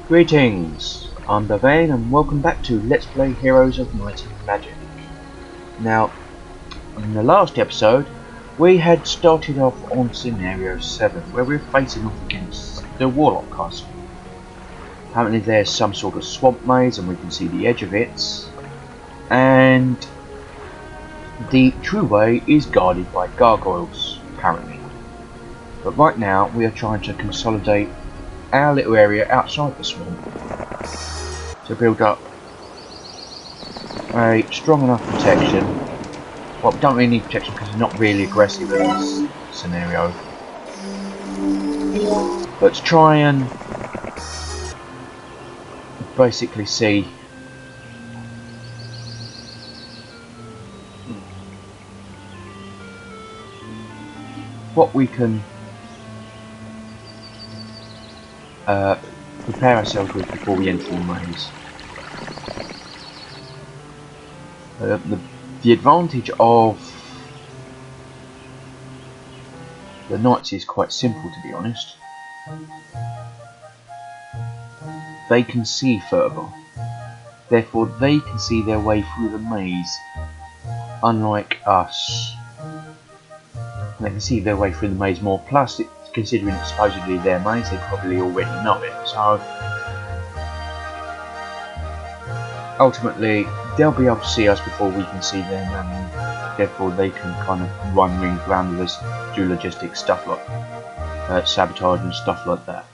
Greetings, I'm Bavane and welcome back to Let's Play Heroes of Might and Magic. Now, in the last episode, we had started off on Scenario 7, where we're facing off against the Warlock Castle. Apparently there's some sort of swamp maze and we can see the edge of it, and the true way is guarded by gargoyles, apparently. But right now, we are trying to consolidate our little area outside the swamp to build up a strong enough protection. Well, we don't really need protection because they're not really aggressive in this scenario. But to try and basically see what we can prepare ourselves with before we enter the maze. The advantage of the knights is quite simple, to be honest. They can see further, therefore they can see their way through the maze, unlike us. They can see their way through the maze more, plus considering it's supposedly their maze, they probably already know it, so ultimately they'll be able to see us before we can see them, and therefore they can kind of run rings around us, do logistic stuff like sabotage and stuff like that.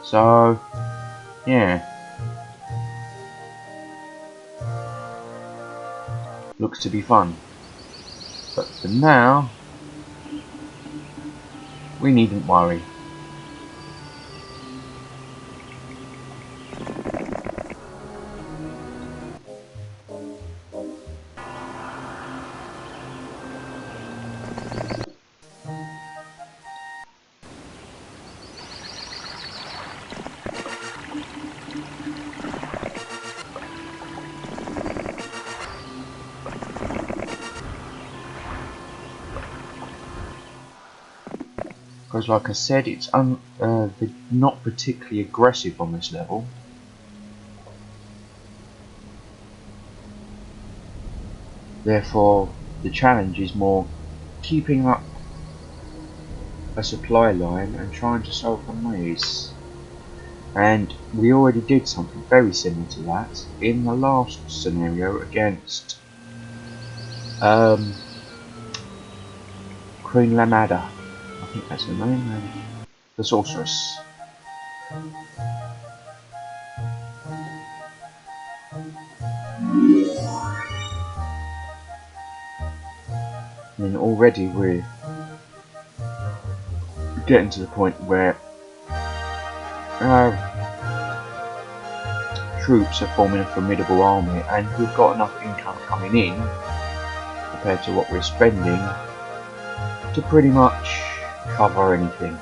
So yeah, looks to be fun, but for now we needn't worry. Because like I said, it's they're not particularly aggressive on this level. Therefore, the challenge is more keeping up a supply line and trying to solve the maze. And we already did something very similar to that in the last scenario against Queen Lamada. I think that's her name, the sorceress. And already we're getting to the point where our troops are forming a formidable army, and we've got enough income coming in compared to what we're spending to pretty much cover anything.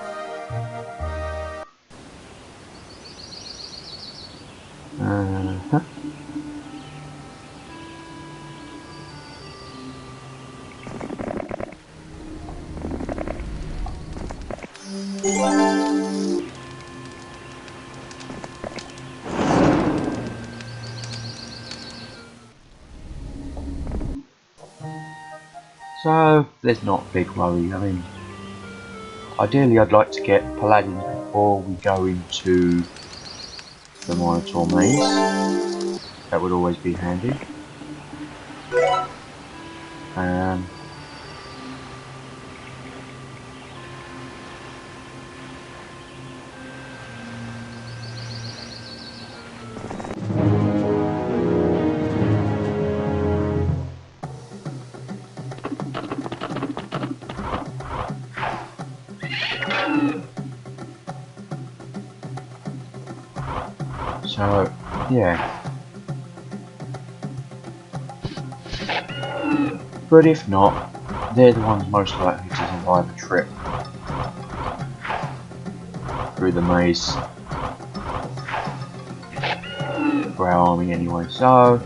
So there's not a big worry. I mean, ideally I'd like to get Paladins before we go into the Minotaur maze. That would always be handy. So, yeah. But if not, they're the ones most likely to survive a trip through the maze for our army anyway. So,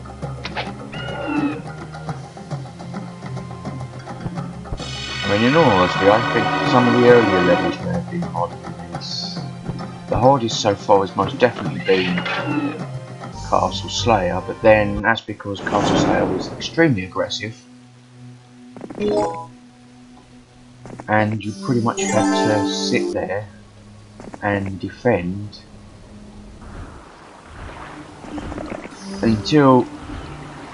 I mean, in all honesty, I think some of the earlier levels may have been harder than this. The hardest so far has most definitely been Castle Slayer, but then that's because Castle Slayer was extremely aggressive and you pretty much had to sit there and defend until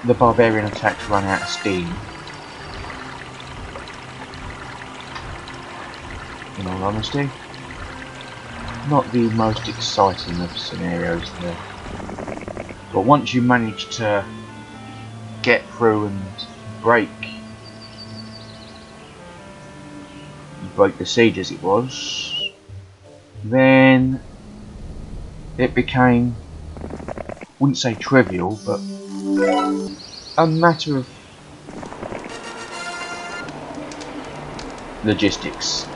the barbarian attacks run out of steam. In all honesty, not the most exciting of scenarios there. But once you manage to get through and break the siege as it was, then it became, wouldn't say trivial, but a matter of logistics.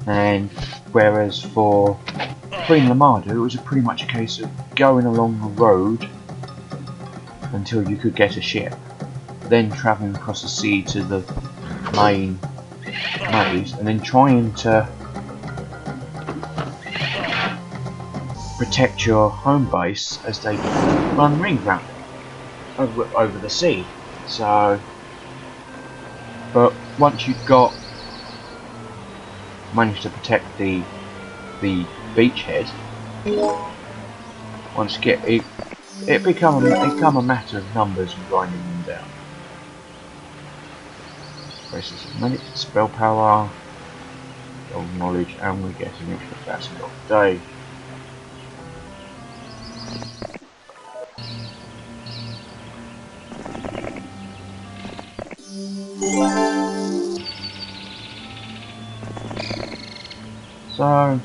And whereas for Queen Lamada, it was pretty much a case of going along the road until you could get a ship, then travelling across the sea to the main maze, and then trying to protect your home base as they run rings round over the sea. So, but once you've managed to protect the beachhead, once you get it, it become a matter of numbers and grinding them down. Braces of magic, spell power, gold knowledge, and we get an extra 1,000 gold a day. So,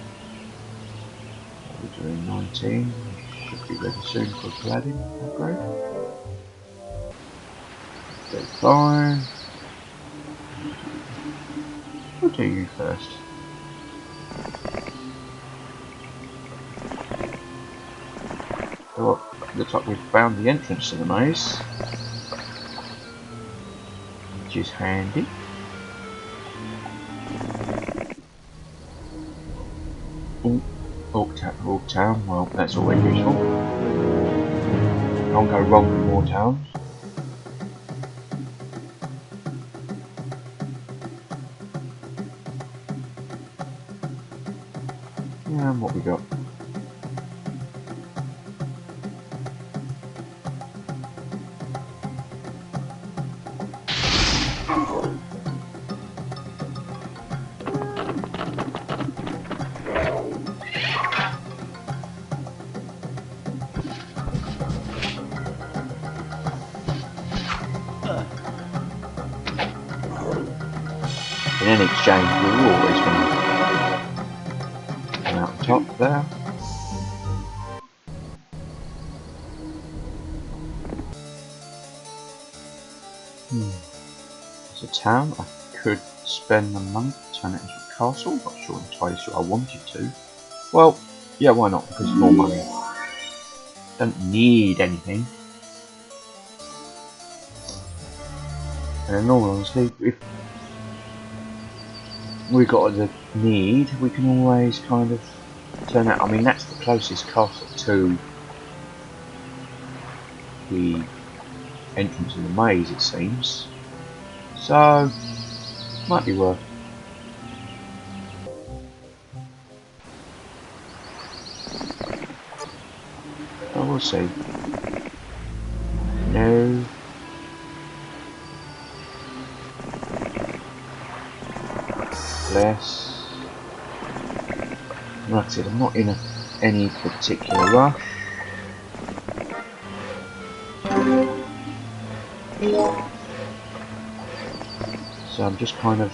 we're doing 19, should be ready soon for Paladin upgrade. Go fine. We'll do you first. So, looks like we've found the entrance to the maze, which is handy. Orc Town, well, that's always useful. Can't go wrong with more towns. Yeah, and what we got? And in exchange, we're always going to come out the top there. It's a town. I could spend the money to turn it into a castle. Not sure entirely sure I wanted to. Well, yeah, why not? Because it's more money. Don't need anything. And in all honesty, if we got the need, we can always kind of turn out. I mean, that's the closest castle to the entrance of the maze, it seems. So, might be worth. Oh, we'll see. No. Less. Like I said, I'm not in any particular rush. So I'm just kind of,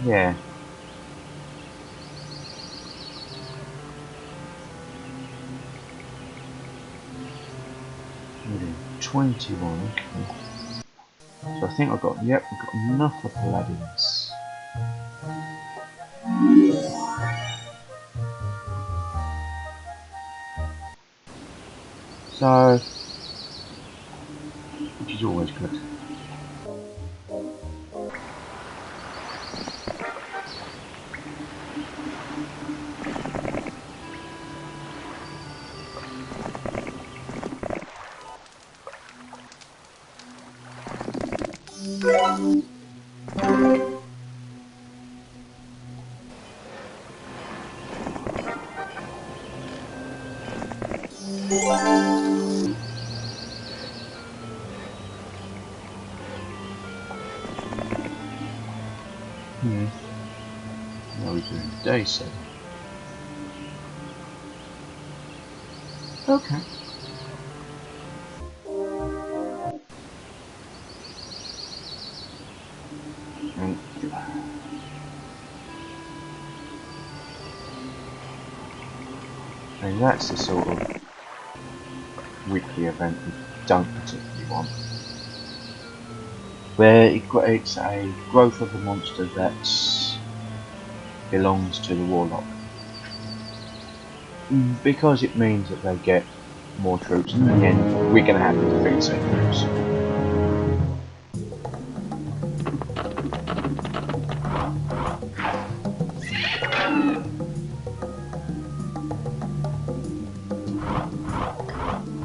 yeah. We're doing 21, okay. So I think I've got, yep, I've got enough for Paladins. So, which is always good. Now we're doing day 7. Okay. And that's the sort of weekly event we don't particularly want. Where it's a growth of the monster that belongs to the warlock. Because it means that they get more troops, and in the end we're going to have to defeat said troops.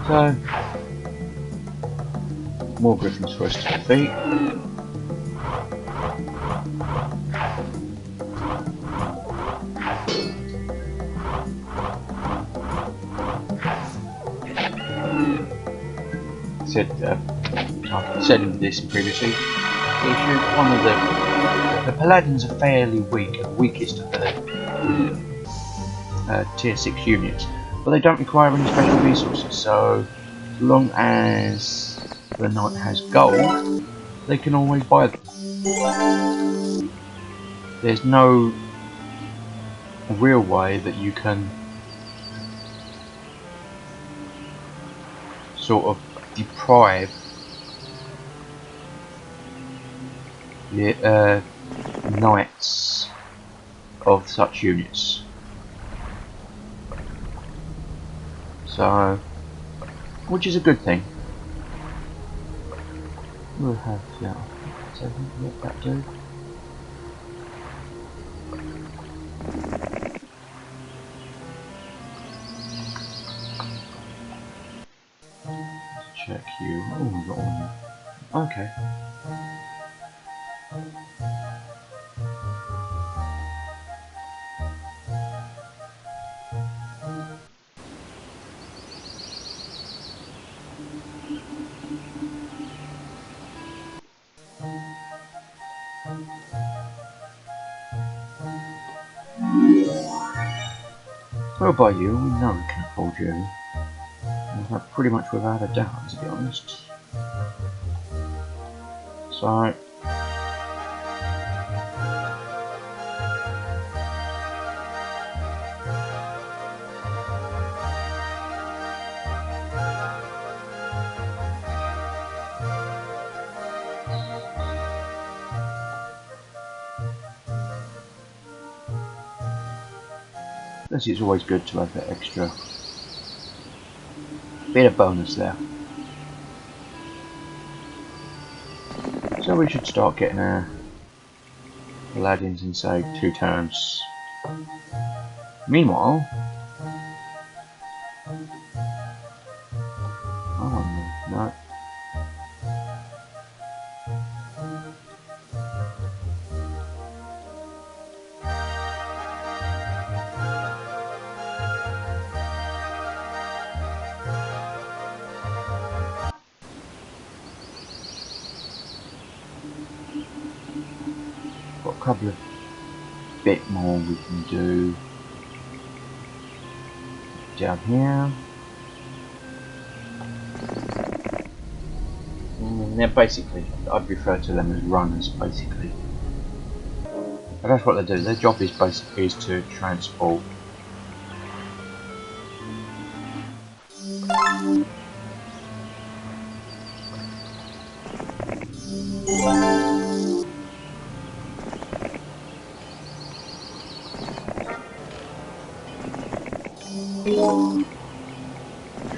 So, more griffins for us to defeat. I've said this previously. One of the paladins are fairly weak, the weakest of the tier 6 units, but they don't require any special resources. So, as long as the knight has gold, they can always buy them. There's no real way that you can sort of deprive the knights of such units. So, which is a good thing. We'll have so let that do. Let's check you. Oh, we got one. Okay. We'll buy you, we know we can afford you. Pretty much without a doubt, to be honest. So, this is always good to have that extra bit of bonus there. So we should start getting our paladins in, say, 2 turns. Meanwhile, oh no. Got a couple of bit more we can do down here. They're basically, I'd refer to them as runners, basically. But that's what they do. Their job is basically to transport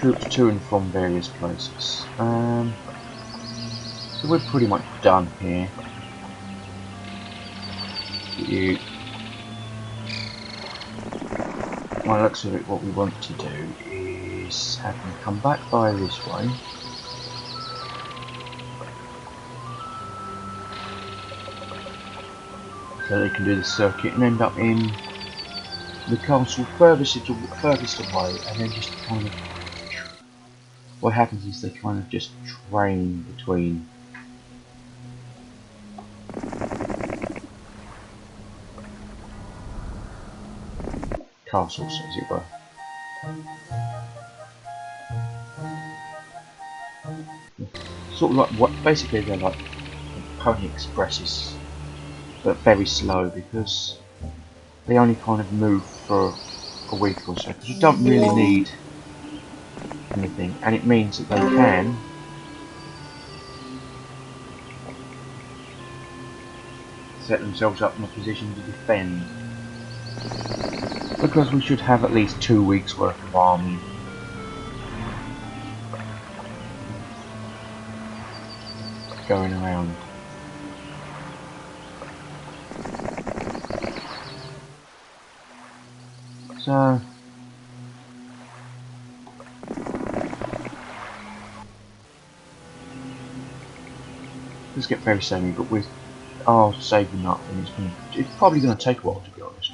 troops to and from various places. So we're pretty much done here. By the looks of it, what we want to do is have them come back by this way. So they can do the circuit and end up in the castle furthest away, and then just kind of, what happens is they kind of just train between castles, as it were. Sort of like what, basically they're like pony expresses, but very slow, because they only kind of move for a week or so, because you don't really need anything, and it means that they can set themselves up in a position to defend, because we should have at least 2 weeks worth of army going around. So let's get very semi, but with our saving up, and it's probably going to take a while, to be honest.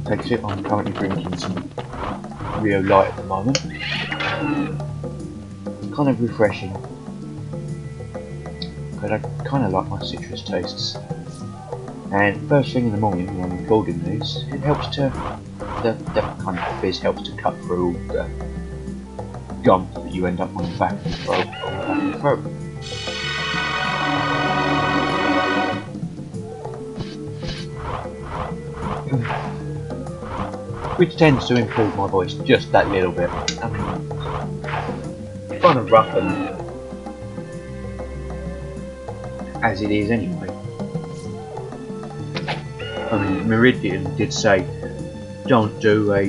Takes it. I'm currently drinking some Rio Light at the moment. Kind of refreshing, but I kind of like my citrus tastes. And first thing in the morning when I'm recording these, it helps to, the kind of fizz helps to cut through all the gum that you end up on the back of the throat, or the back of the throat. Which tends to improve my voice just that little bit. I mean, kind of rough and as it is anyway. I mean, Meridian did say, don't do a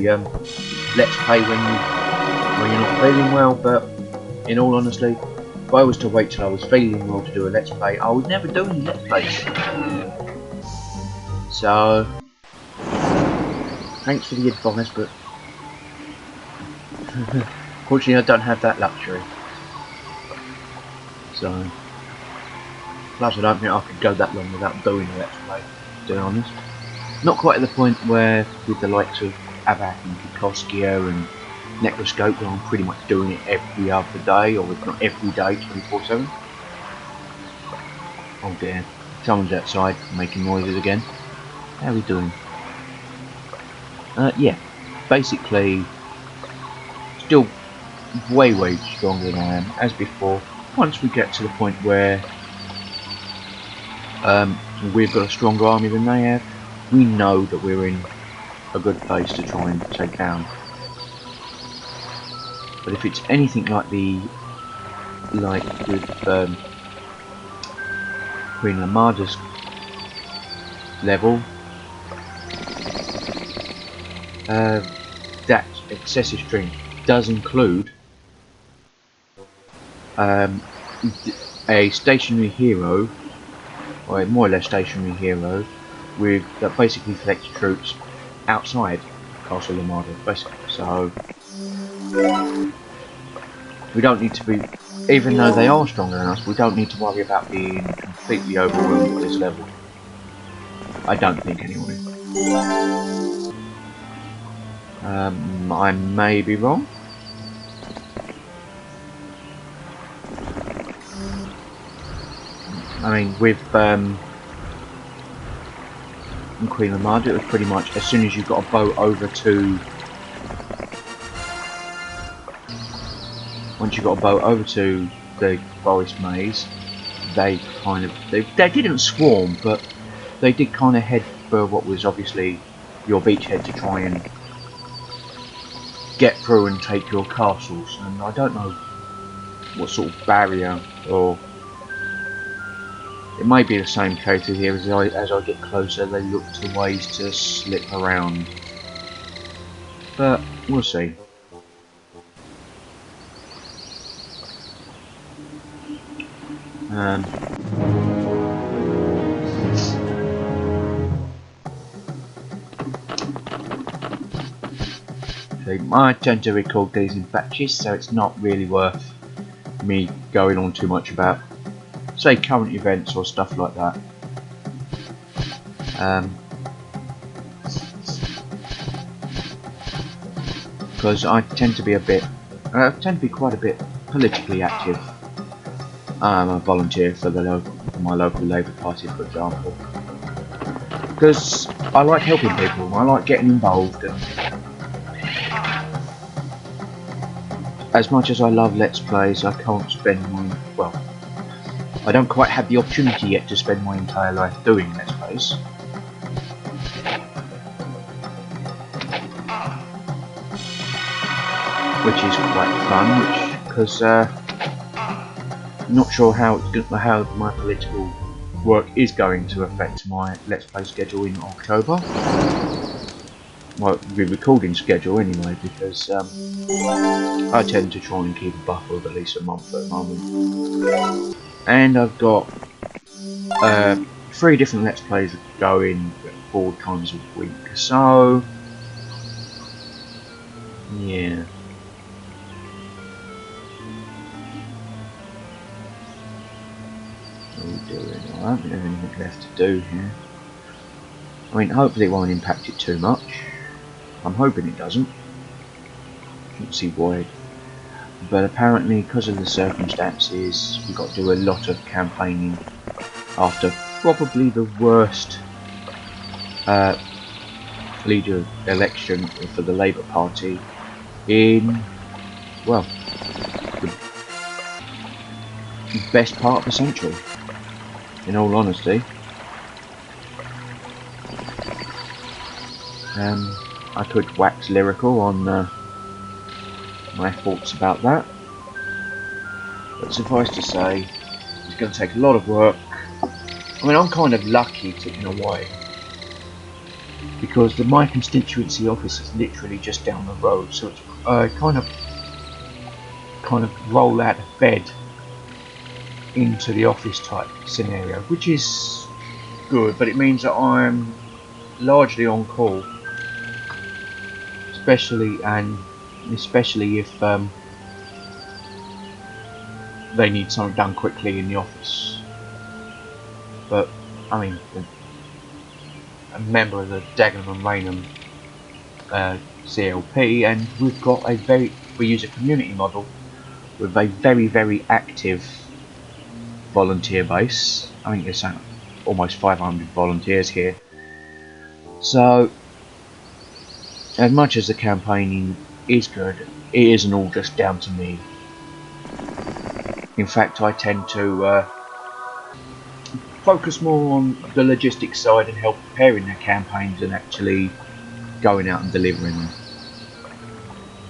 let's play when you're not feeling well, but in all honesty, if I was to wait till I was feeling well to do a let's play, I would never do any let's plays. So thanks for the advice, but unfortunately I don't have that luxury. So, plus I don't think I could go that long without doing a let's play, to be honest. Not quite at the point where, with the likes of Avac and Kikoskia and Necroscope, where I'm pretty much doing it every other day, or if not every day, 24/7. Oh dear, someone's outside making noises again. How are we doing? Yeah, basically, still way stronger than I am, as before. Once we get to the point where we've got a stronger army than they have, we know that we're in a good place to try and take down. But if it's anything like with Queen Lamada's level, that excessive strength does include a stationary hero, or a more or less stationary hero, with that basically collects troops outside Castle Lamada, basically. So we don't need to be, even though they are stronger than us, we don't need to worry about being completely overwhelmed at this level. I don't think, anyway. I may be wrong. I mean, with Queen Lamada, it was pretty much as soon as you got a boat over to, once you got a boat over to the forest maze, they didn't swarm, but they did kind of head for what was obviously your beachhead to try and get through and take your castles. And I don't know what sort of barrier or It may be the same case here as I get closer, they look to ways to slip around. But we'll see. I tend to record these in batches, so it's not really worth me going on too much about, say, current events or stuff like that. Because I tend to be quite a bit politically active. I'm a volunteer for my local Labour Party, for example. Because I like helping people, I like getting involved, and as much as I love Let's Plays, I can't spend I don't quite have the opportunity yet to spend my entire life doing Let's Plays. Which is quite fun, because not sure how my political work is going to affect my Let's Play schedule in October. Well, the recording schedule anyway, because I tend to try and keep a buffer of at least a month at the moment. And I've got 3 different Let's Plays going 4 times a week, so yeah. What are we doing? I don't think there's anything left to do here. I mean, hopefully it won't impact it too much. I'm hoping it doesn't. Can't see why. But apparently, because of the circumstances, we've got to do a lot of campaigning after probably the worst leader election for the Labour Party in, well, the best part of a century, in all honesty. I could wax lyrical on my thoughts about that, but suffice to say, it's going to take a lot of work. I mean, I'm kind of lucky in a way, because my constituency office is literally just down the road, so it's kind of roll out of bed into the office type scenario, which is good, but it means that I'm largely on call, especially if they need something done quickly in the office. But I mean, a member of the Dagenham and Rainham CLP, and we use a community model with a very active volunteer base. I think there's almost 500 volunteers here. So, as much as the campaigning is good, it isn't all just down to me. In fact, I tend to focus more on the logistics side and help preparing their campaigns than actually going out and delivering them.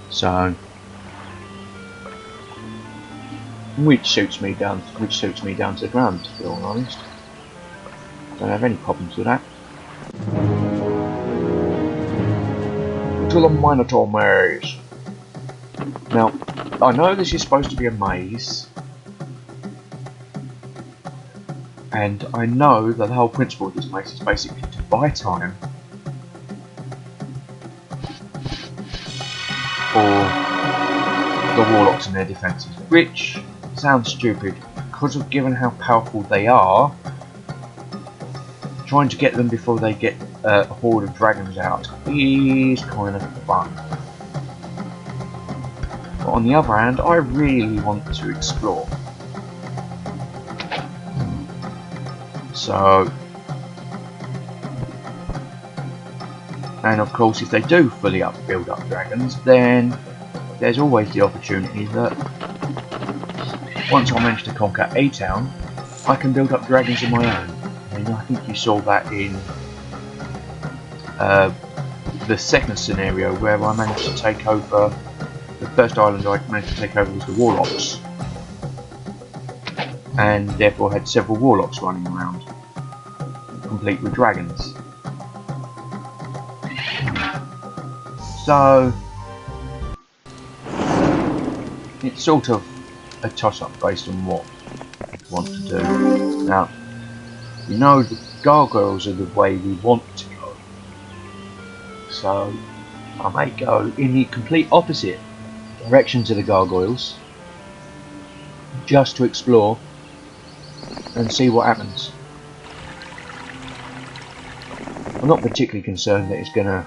So, which suits me down to the ground, to be all honest. Don't have any problems with that. To the Minotaur Maze. Now, I know this is supposed to be a maze, and I know that the whole principle of this maze is basically to buy time for the warlocks and their defences, which sounds stupid because of given how powerful they are. Trying to get them before they get a horde of dragons out is kind of fun. But on the other hand, I really want to explore. So, and of course, if they do fully build up dragons, then there's always the opportunity that once I manage to conquer a town, I can build up dragons of my own. And I think you saw that in the second scenario, where I managed to take over the first island I managed to take over was the Warlocks. and therefore had several warlocks running around, complete with dragons. So it's sort of a toss-up based on what you want to do. Now, you know the gargoyles are the way we want to go, so I may go in the complete opposite direction to the gargoyles, just to explore and see what happens. I'm not particularly concerned that it's going to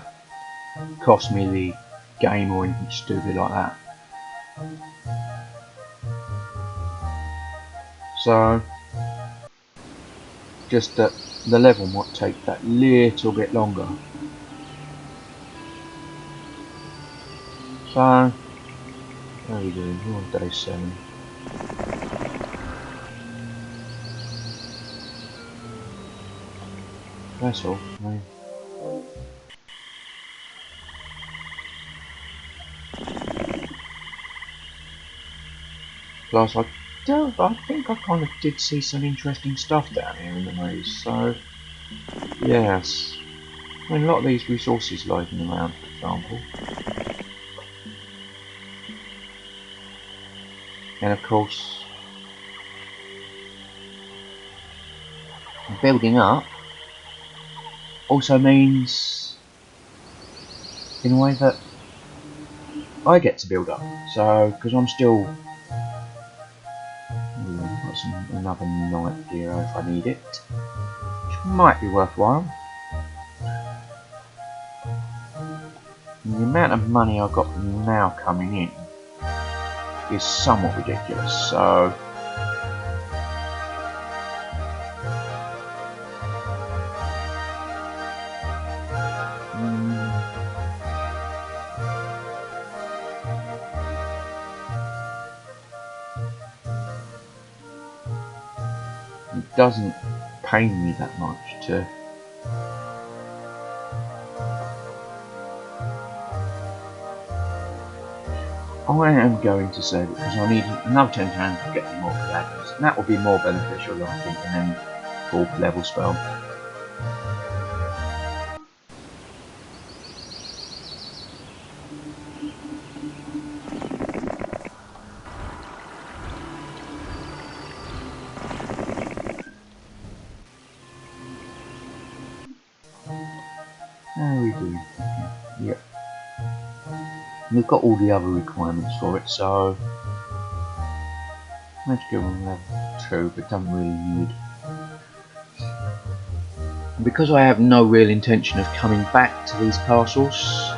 cost me the game or anything stupid like that. So, just that the level might take that little bit longer. So, how are we doing? We're on day 7. That's all. Plus, I think I kind of did see some interesting stuff down here in the maze. So, yes. I mean, a lot of these resources lying around, for example. And of course, building up also means, in a way, that I get to build up. So, because I'm still got another night gear if I need it, which might be worthwhile. And the amount of money I've got now coming in is somewhat ridiculous. So, it doesn't pain me that much to I am going to save it because I need another 10 pounds to get more dragons, and that will be more beneficial, I think, than any 4th level spell. How are we doing? Yep. We've got all the other requirements for it, so let's go on level 2, but don't really need. And because I have no real intention of coming back to these castles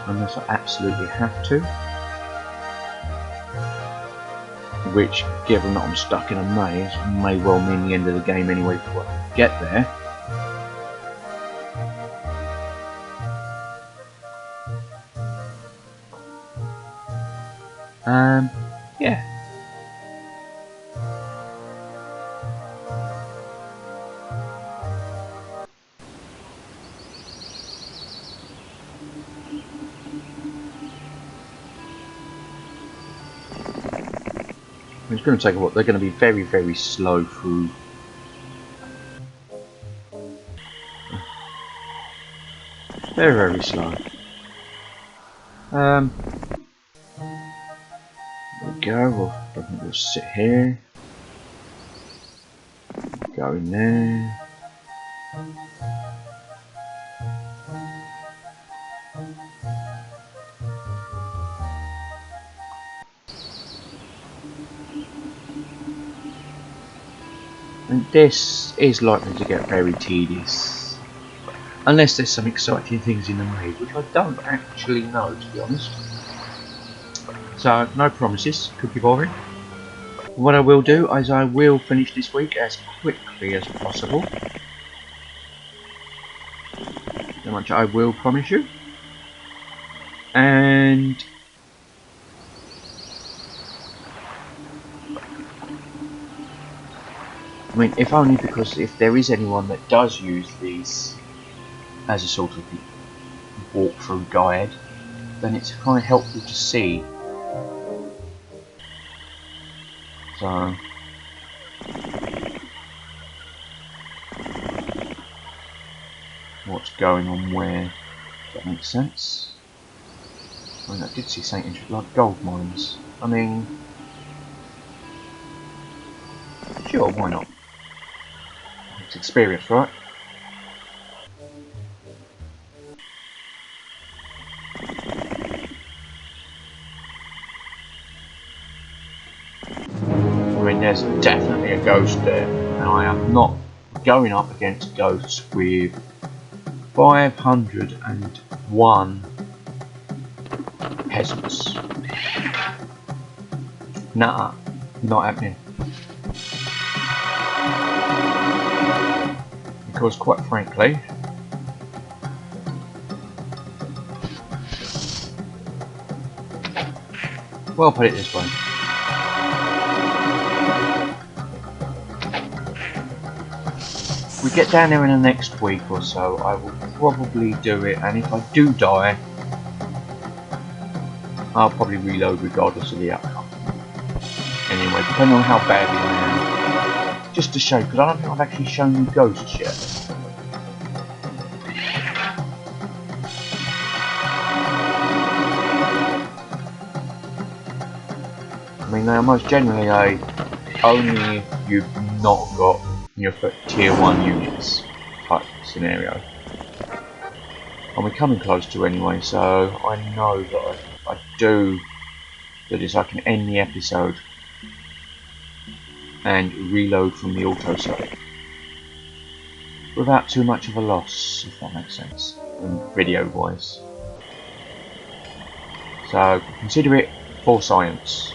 unless I absolutely have to, which, given that I'm stuck in a maze, may well mean the end of the game anyway before I get there. Yeah. It's going to take a while. They're going to be very, very slow through. Very, very slow. There we go. We'll sit here. Go in there. And this is likely to get very tedious. Unless there's some exciting things in the maze, which I don't actually know, to be honest. So, no promises. Could be boring. What I will do is I will finish this week as quickly as possible. How much I will promise you. And I mean, if only because if there is anyone that does use these as a sort of walkthrough guide, then it's kind of helpful to see. So, what's going on where. If that makes sense. I mean, I did see something interesting, like gold mines. I mean, sure, why not? It's experience, right? I mean, there's definitely a ghost there, and I am not going up against ghosts with 501 peasants. Nah, not happening. Because quite frankly, well, put it this way. If we get down there in the next week or so, I will probably do it, and if I do die, I'll probably reload regardless of the outcome. Anyway, depending on how badly I am. Just to show, because I don't think I've actually shown you ghosts yet. I mean, they are most generally only if you've not got your tier 1 units type scenario. And we're coming close to anyway, so I know that I do that I can end the episode and reload from the autosave without too much of a loss, if that makes sense, video wise. So consider it for science.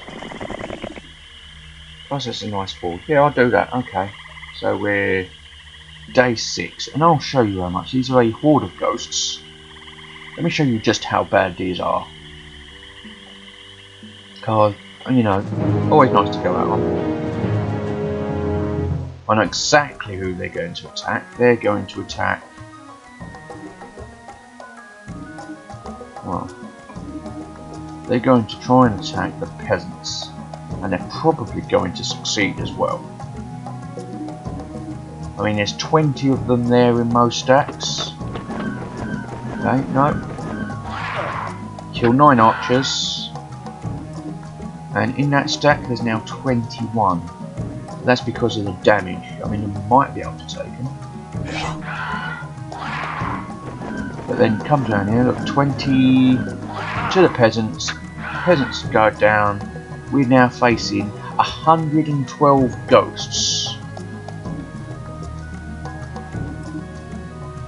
Plus it's a nice fall. Yeah, I'll do that. Okay. So we're day 6, and I'll show you how much. These are a horde of ghosts. Let me show you just how bad these are. Because, you know, always nice to go out on. I know exactly who they're going to attack. They're going to attack... well, they're going to try and attack the peasants. And they're probably going to succeed as well. I mean, there's 20 of them there in most stacks. Okay, no. Kill 9 archers. And in that stack there's now 21. That's because of the damage. I mean, you might be able to take them. But then come down here, look, 20 to the peasants. Peasants go down. We're now facing 112 ghosts.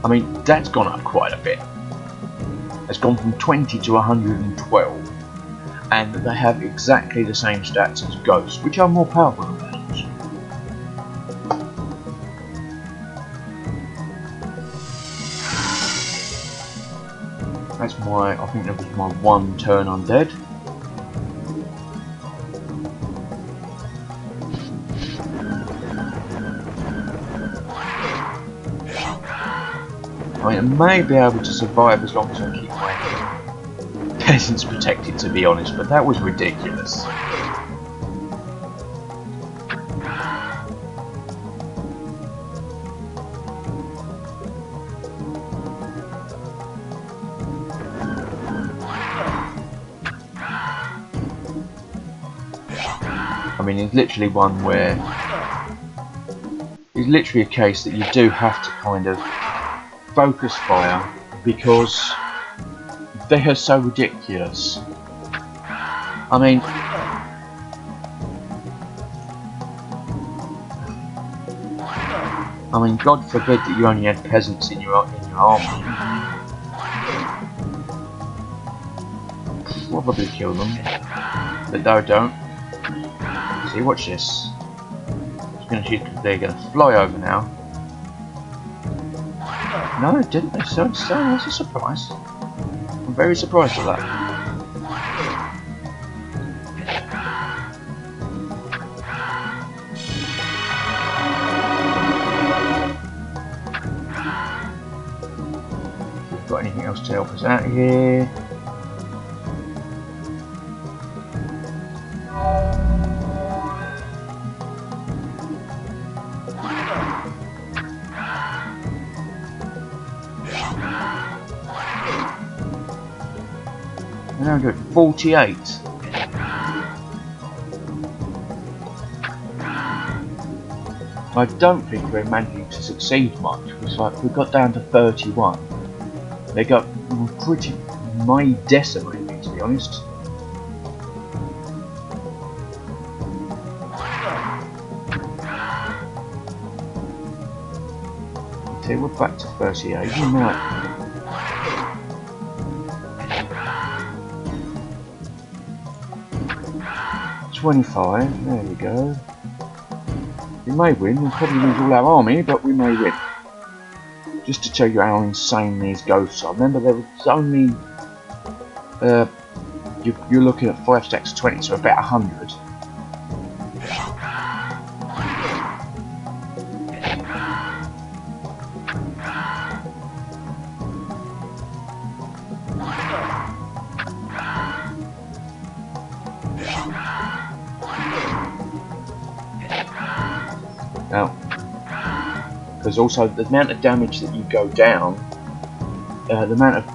I mean, that's gone up quite a bit. It's gone from 20 to 112. And they have exactly the same stats as ghosts, which are more powerful than peasants. That's my, I think that was my 1 turn undead. I may be able to survive as long as I keep my peasants protected, to be honest, but that was ridiculous. I mean, it's literally one where it's literally a case that you do have to kind of focus fire because they are so ridiculous. I mean, God forbid that you only had peasants in your army. Probably kill them, but no, don't. See, watch this. They're gonna fly over now. No, it didn't. So that's a surprise. I'm very surprised at that. Got anything else to help us out here? 148. I don't think we're managing to succeed much. It's like we got down to 31. They got pretty decimated, to be honest. Okay, we're back to 38. We might. 25. There we go. We may win. We'll probably lose all our army, but we may win. Just to tell you how insane these ghosts are. Remember, there was only you're looking at 5 stacks of 20, so about 100. Now, because also the amount of damage that you go down, the amount of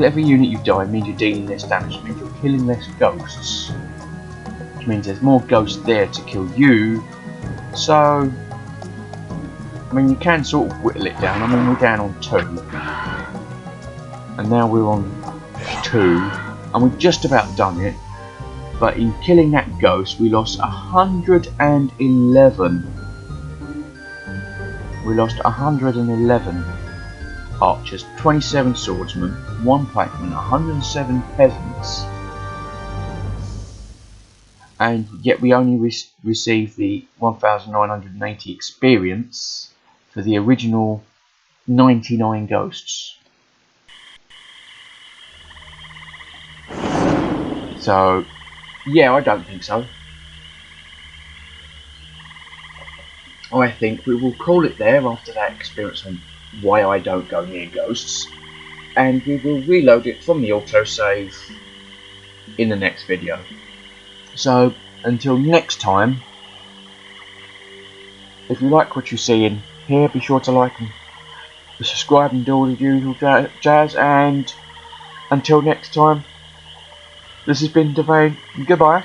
every unit you die means you're dealing less damage, means you're killing less ghosts, which means there's more ghosts there to kill you. So, I mean, you can sort of whittle it down. I mean, we're down on 2, and now we're on 2, and we've just about done it. But in killing that ghost, we lost 111. We lost 111 archers, 27 swordsmen, 1 pikeman, 107 peasants, and yet we only received the 1,980 experience for the original 99 ghosts. So, yeah, I don't think so. I think we will call it there after that experience on why I don't go near ghosts, and we will reload it from the autosave in the next video. So until next time, if you like what you see in here, be sure to like and subscribe and do all the usual jazz, and until next time, this has been Devane, goodbye.